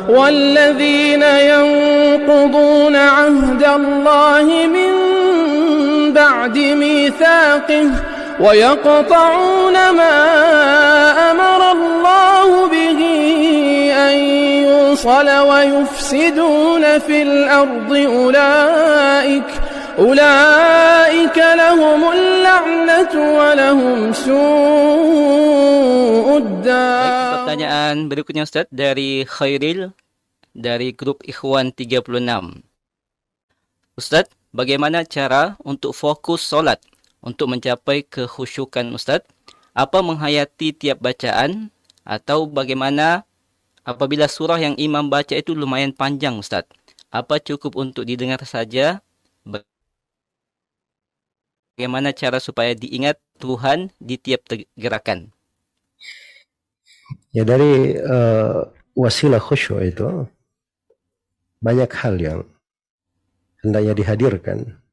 والذين ينقضون عهد الله من بعد ميثاقه ويقطعون ما أمر الله به أن يوصل ويفسدون في الأرض أولئك لهم اللعنة ولهم سوء الدار. Pertanyaan berikutnya Ustaz dari Khairil dari grup Ikhwan 36. Ustaz, bagaimana cara untuk fokus solat untuk mencapai kekhusyukan Ustaz? Apa menghayati tiap bacaan atau bagaimana apabila surah yang imam baca itu lumayan panjang Ustaz? Apa cukup untuk didengar saja? Bagaimana cara supaya diingat Tuhan di tiap gerakan? Ya, dari wasilah khusyuk itu banyak hal yang hendaknya dihadirkan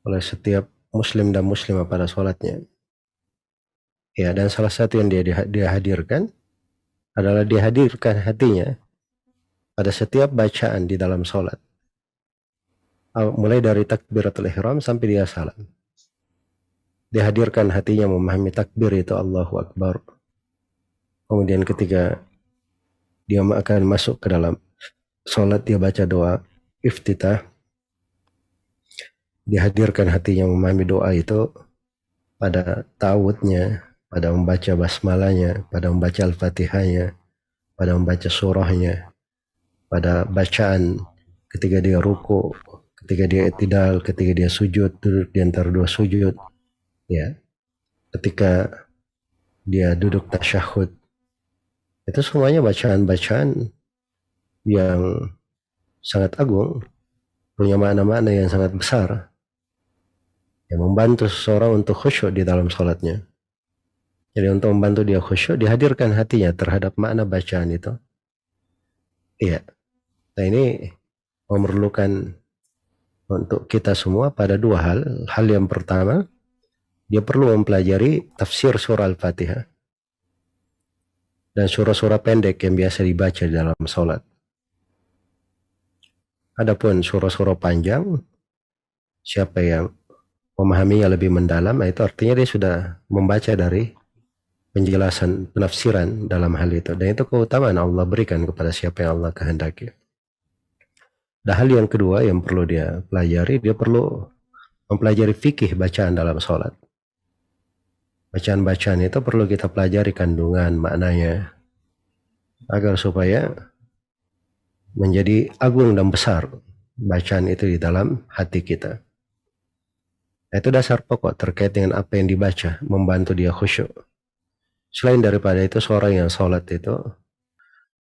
oleh setiap muslim dan muslimah pada sholatnya. Ya, dan salah satu yang dia hadirkan adalah dihadirkan hatinya pada setiap bacaan di dalam sholat. Mulai dari takbiratul ihram sampai dia salam. Dihadirkan hatinya memahami takbir itu Allahu Akbar. Kemudian ketika dia akan masuk ke dalam sholat, dia baca doa iftitah. Dihadirkan hatinya memahami doa itu pada ta'awudnya, pada membaca basmalahnya, pada membaca al-fatihahnya, pada membaca surahnya, pada bacaan ketika dia ruku, ketika dia i'tidal, ketika dia sujud, duduk di antara dua sujud, ya, ketika dia duduk tasyahud. Itu semuanya bacaan-bacaan yang sangat agung, punya makna-makna yang sangat besar, yang membantu seseorang untuk khusyuk di dalam sholatnya. Jadi untuk membantu dia khusyuk, dihadirkan hatinya terhadap makna bacaan itu. Iya. Nah, ini memerlukan untuk kita semua pada dua hal. Hal yang pertama, dia perlu mempelajari tafsir surah Al-Fatihah dan surah-surah pendek yang biasa dibaca di dalam sholat. Adapun surah-surah panjang, siapa yang memahaminya lebih mendalam, itu artinya dia sudah membaca dari penjelasan, penafsiran dalam hal itu. Dan itu keutamaan Allah berikan kepada siapa yang Allah kehendaki. Dan hal yang kedua yang perlu dia pelajari, dia perlu mempelajari fikih bacaan dalam sholat. Bacaan-bacaan itu perlu kita pelajari kandungan, maknanya, agar supaya menjadi agung dan besar bacaan itu di dalam hati kita. Itu dasar pokok terkait dengan apa yang dibaca, membantu dia khusyuk. Selain daripada itu, seorang yang sholat itu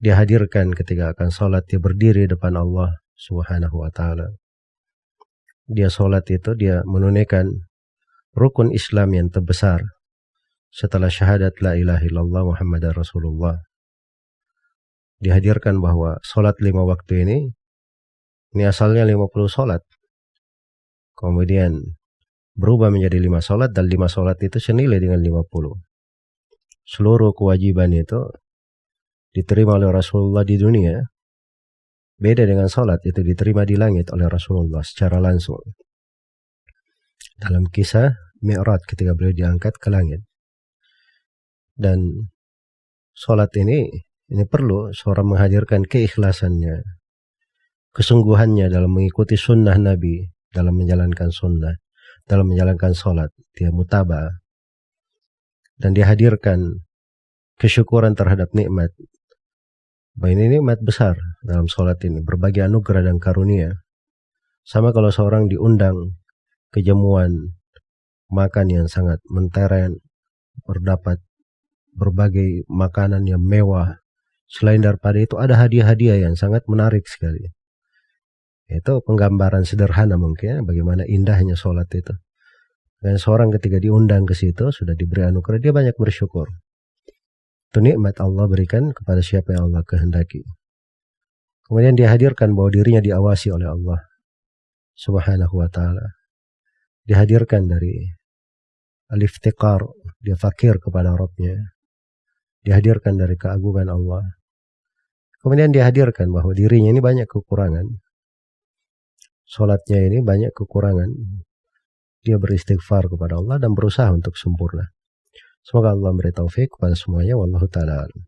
dihadirkan ketika akan sholat, dia berdiri depan Allah Subhanahu wa ta'ala. Dia sholat itu, dia menunaikan rukun Islam yang terbesar setelah syahadat la ilaha illallah Muhammadar Rasulullah. Dihadirkan bahwa sholat 5 waktu ini asalnya 50 sholat. Kemudian berubah menjadi 5 sholat, dan 5 sholat itu senilai dengan 50. Seluruh kewajiban itu diterima oleh Rasulullah di dunia. Beda dengan sholat, itu diterima di langit oleh Rasulullah secara langsung. Dalam kisah Mi'raj ketika beliau diangkat ke langit. Dan sholat ini perlu seorang menghadirkan keikhlasannya, kesungguhannya dalam mengikuti sunnah Nabi, dalam menjalankan sunnah, dalam menjalankan sholat. Dia mutaba'ah. Dan dihadirkan kesyukuran terhadap nikmat. Bahwa ini nikmat besar dalam sholat ini, berbagai anugerah dan karunia. Sama kalau seorang diundang ke jamuan makan yang sangat mentereng, berdapat berbagai makanan yang mewah. Selain daripada itu ada hadiah-hadiah yang sangat menarik sekali. Itu penggambaran sederhana mungkin bagaimana indahnya sholat itu. Dan seorang ketika diundang ke situ sudah diberi anugerah, dia banyak bersyukur. Itu nikmat Allah berikan kepada siapa yang Allah kehendaki. Kemudian dia hadirkan bahwa dirinya diawasi oleh Allah Subhanahu wa ta'ala. Dihadirkan dari al-iftiqar, dia fakir kepada Rabbnya. Dihadirkan dari keagungan Allah. Kemudian dia hadirkan bahwa dirinya ini banyak kekurangan. Sholatnya ini banyak kekurangan. Dia beristighfar kepada Allah dan berusaha untuk sempurna. Semoga Allah memberi taufik kepada semuanya. Wallahu ta'ala alam.